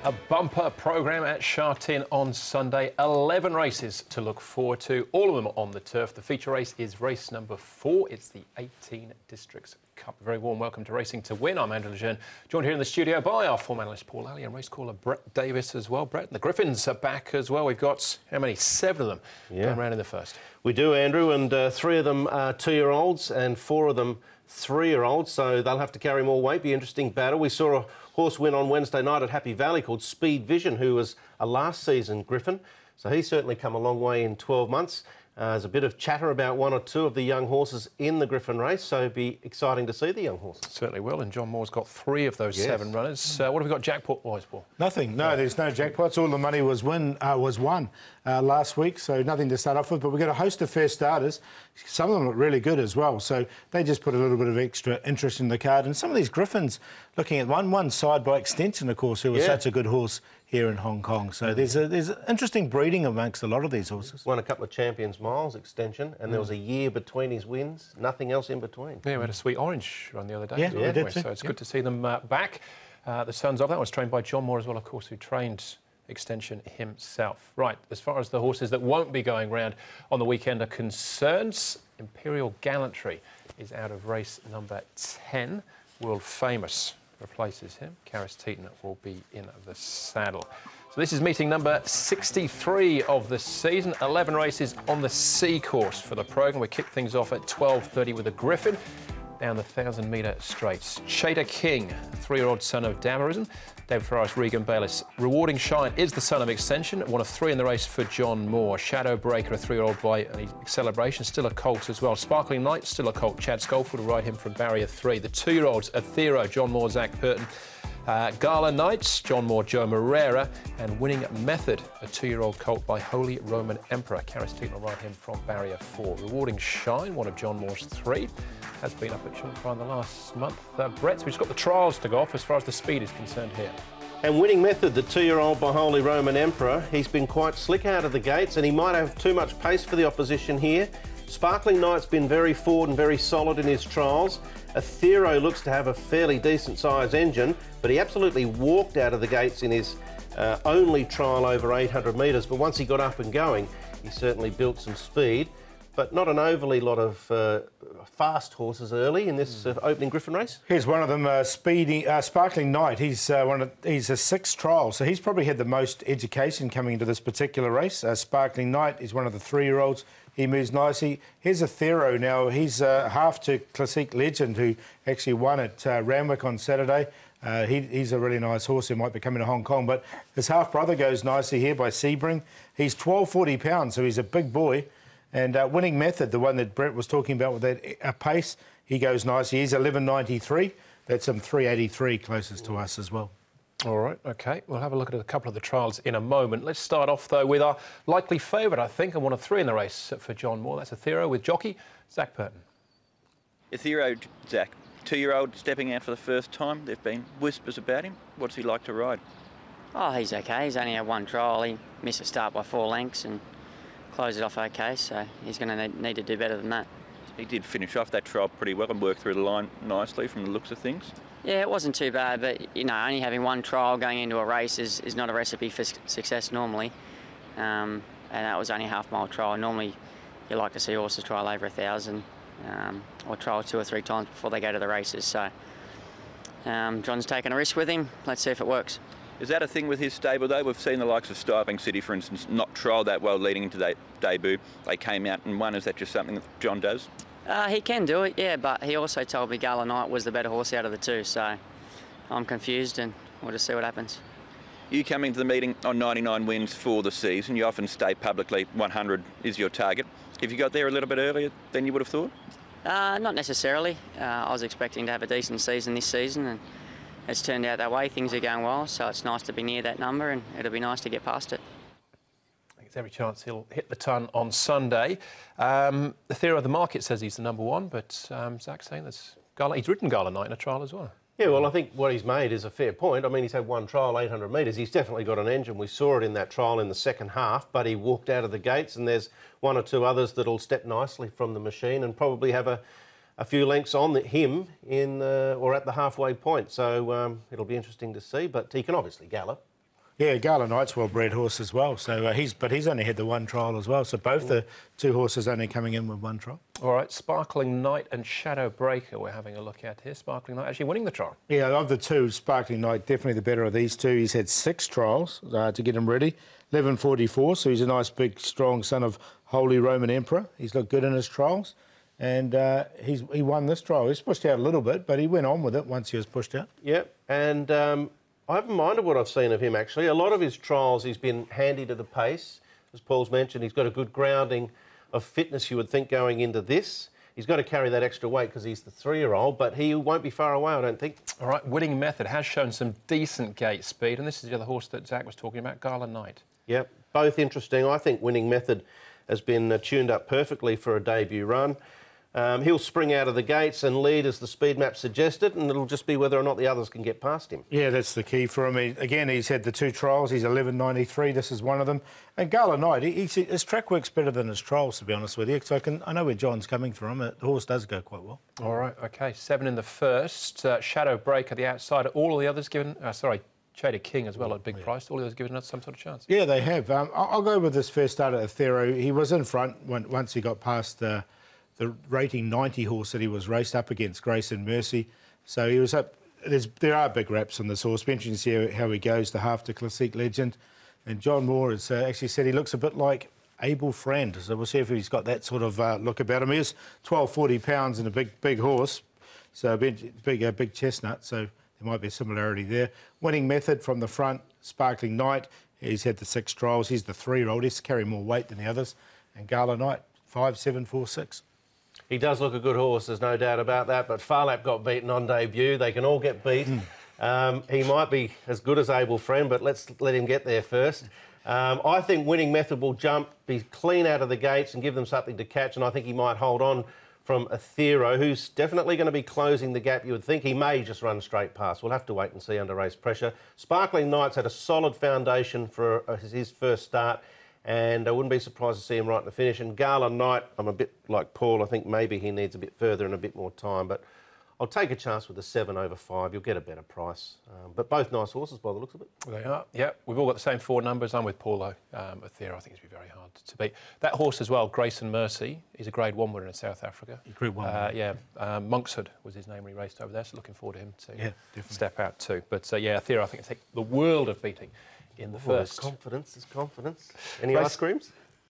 A bumper programme at Sha Tin on Sunday. 11 races to look forward to, all of them on the turf. The feature race is race number 4. It's the 18 Districts Cup. A very warm welcome to Racing to Win. I'm Andrew Lejeune, joined here in the studio by our form analyst Paul Alley and race caller Brett Davis as well. Brett, the Griffins are back as well. We've got, how many? 7 of them going round in the first. We do, Andrew, and 3 of them are 2-year-olds and 4 of them 3-year-olds, so they'll have to carry more weight. Be an interesting battle. We saw a horse win on Wednesday night at Happy Valley called Speed Vision, who was a last season Griffin. So he's certainly come a long way in 12 months. There's a bit of chatter about 1 or 2 of the young horses in the Griffin race, so it'd be exciting to see the young horses. Certainly will, and John Moore's got 3 of those 7 runners. What have we got jackpot-wise, Paul? Nothing. No, there's no jackpots. All the money was won last week, so nothing to start off with. But we've got a host of fair starters. Some of them look really good as well, so they just put a little bit of extra interest in the card. And some of these Griffins, looking at one side by Extension, of course, who was such a good horse here in Hong Kong. So there's interesting breeding amongst a lot of these horses. Won a couple of Champions Miles, Extension, and there was a year between his wins, nothing else in between. Yeah, we had a Sweet Orange run the other day. Yeah, we did too. So it's good to see them back. The sons of that was trained by John Moore as well, of course, who trained Extension himself. Right, as far as the horses that won't be going round on the weekend are concerned, Imperial Gallantry is out of race number 10. World Famous replaces him. Karis Teeton will be in the saddle. So this is meeting number 63 of the season. 11 races on the C course for the programme. We kick things off at 12:30 with a Griffin down the 1,000-metre straights. Chater King, a 3-year-old son of Damarison. David Ferraris, Regan Bayliss. Rewarding Shine is the son of Extension, 1 of 3 in the race for John Moore. Shadow Breaker, a 3-year-old by Celebration, still a colt as well. Sparkling Night, still a colt. Chad Schofield will ride him from barrier 3. The 2-year-olds, Athero, John Moore, Zach Purton. Gala Knights, John Moore, Joe Moreira, and Winning Method, a 2-year-old colt by Holy Roman Emperor. Karis Teeton will ride him from barrier 4. Rewarding Shine, 1 of John Moore's 3, has been up at Shunfire in the last month. Brett, we've just got the trials to go off as far as the speed is concerned here. And Winning Method, the 2-year-old by Holy Roman Emperor, he's been quite slick out of the gates and he might have too much pace for the opposition here. Sparkling Night's been very forward and very solid in his trials. Athero looks to have a fairly decent size engine, but he absolutely walked out of the gates in his only trial over 800 metres. But once he got up and going, he certainly built some speed. But not an overly lot of fast horses early in this opening Griffin race. Here's one of them, Sparkling Night. He's a 6th trial, so he's probably had the most education coming into this particular race. Sparkling Night is one of the 3-year-olds. He moves nicely. Here's Athero now. He's half to Classique Legend, who actually won at Randwick on Saturday. He's a really nice horse who might be coming to Hong Kong, but his half-brother goes nicely here by Sebring. He's 1240 pounds, so he's a big boy. And Winning Method, the one that Brett was talking about with that pace, he goes nicely. He's 1193. That's 383 closest to us as well. All right, OK. We'll have a look at a couple of the trials in a moment. Let's start off, though, with our likely favourite, I think, and 1 of 3 in the race for John Moore. That's Athero with jockey Zach Purton. Athero, Zach, 2-year-old stepping out for the first time. There've been whispers about him. What's he like to ride? Oh, he's OK. He's only had 1 trial. He missed a start by 4 lengths and closed it off OK, so he's going to need to do better than that. He did finish off that trial pretty well and work through the line nicely from the looks of things. Yeah, it wasn't too bad, but, you know, only having 1 trial going into a race is not a recipe for success normally. And that was only a half-mile trial. Normally, you like to see horses trial over 1,000 or trial 2 or 3 times before they go to the races. So John's taken a risk with him. Let's see if it works. Is that a thing with his stable, though? We've seen the likes of Styling City, for instance, not trial that well leading into that debut. They came out and won. Is that just something that John does? He can do it, yeah, but he also told me Gala Knight was the better horse out of the 2, so I'm confused and we'll just see what happens. You come into the meeting on 99 wins for the season. You often state publicly 100 is your target. Have you got there a little bit earlier than you would have thought? Not necessarily. I was expecting to have a decent season this season and it's turned out that way. Things are going well, so it's nice to be near that number and it'll be nice to get past it. There's every chance he'll hit the ton on Sunday. The theory of the market says he's the number 1, but Zach's saying he's ridden Gala Knight in a trial as well. Yeah, well, I think what he's made is a fair point. I mean, he's had 1 trial, 800 metres. He's definitely got an engine. We saw it in that trial in the second half, but he walked out of the gates and there's 1 or 2 others that'll step nicely from the machine and probably have a few lengths on him in or at the halfway point. So it'll be interesting to see, but he can obviously gallop. Yeah, Gala Knight's well-bred horse as well. So he's only had the one trial as well. So both the two horses only coming in with one trial. All right, Sparkling Knight and Shadow Breaker we're having a look at here. Sparkling Knight actually winning the trial. Yeah, of the two, Sparkling Knight definitely the better of these two. He's had 6 trials to get him ready. 11.44, so he's a nice, big, strong son of Holy Roman Emperor. He's looked good in his trials. And he won this trial. He was pushed out a little bit, but he went on with it once he was pushed out. Yep, and I haven't minded what I've seen of him, actually. A lot of his trials, he's been handy to the pace. As Paul's mentioned, he's got a good grounding of fitness, you would think, going into this. He's got to carry that extra weight because he's the 3-year-old, but he won't be far away, I don't think. All right, Winning Method has shown some decent gate speed, and this is the other horse that Zach was talking about, Gala Knight. Yep, both interesting. I think Winning Method has been tuned up perfectly for a debut run. He'll spring out of the gates and lead as the speed map suggested, and it'll just be whether or not the others can get past him. Yeah, that's the key for him. Again, he's had the 2 trials. He's 11.93. This is one of them. And Gala Knight, his track work's better than his trials, to be honest with you. So I know where John's coming from. The horse does go quite well. All right, OK. 7 in the first. Shadow Breaker, the outsider. All of the others given... Shaded King as well at big price. All of those given us some sort of chance. Yeah, they have. I'll go with this first start at Athero. He was in front once he got past the rating 90 horse that he was raced up against, Grace and Mercy. So he was up. There are big raps on this horse. Be interesting to see how he goes, the half to Classique Legend. And John Moore has actually said he looks a bit like Abel Friend. So we'll see if he's got that sort of look about him. He is 1240 pounds and a big horse, so a big chestnut. So there might be a similarity there. Winning Method from the front, Sparkling Knight. He's had the 6 trials. He's the 3-year-old. He's carry more weight than the others. And Gala Knight, 5.746. He does look a good horse, there's no doubt about that, but Farlap got beaten on debut. They can all get beat. He might be as good as Abel Friend, but let's let him get there first. I think Winning Method will be clean out of the gates and give them something to catch, and I think he might hold on from Athero, who's definitely going to be closing the gap, you would think. He may just run straight past. We'll have to wait and see under race pressure. Sparkling Knight's had a solid foundation for his first start, and I wouldn't be surprised to see him right in the finish. And Gala Knight, I'm a bit like Paul. I think maybe he needs a bit further and a bit more time, but I'll take a chance with the 7 over 5. You'll get a better price. But both nice horses by the looks of it. They are. Yeah, we've all got the same 4 numbers. I'm with Paulo. Athero, I think it's going to be very hard to beat. That horse as well, Grace and Mercy, he's a Grade 1 winner in South Africa. Grade 1 winner. Yeah, Monkshood was his name when he raced over there, so looking forward to him to step out too. But yeah, Athero, I think, will take the world of beating in the first. There's confidence. Any ice creams?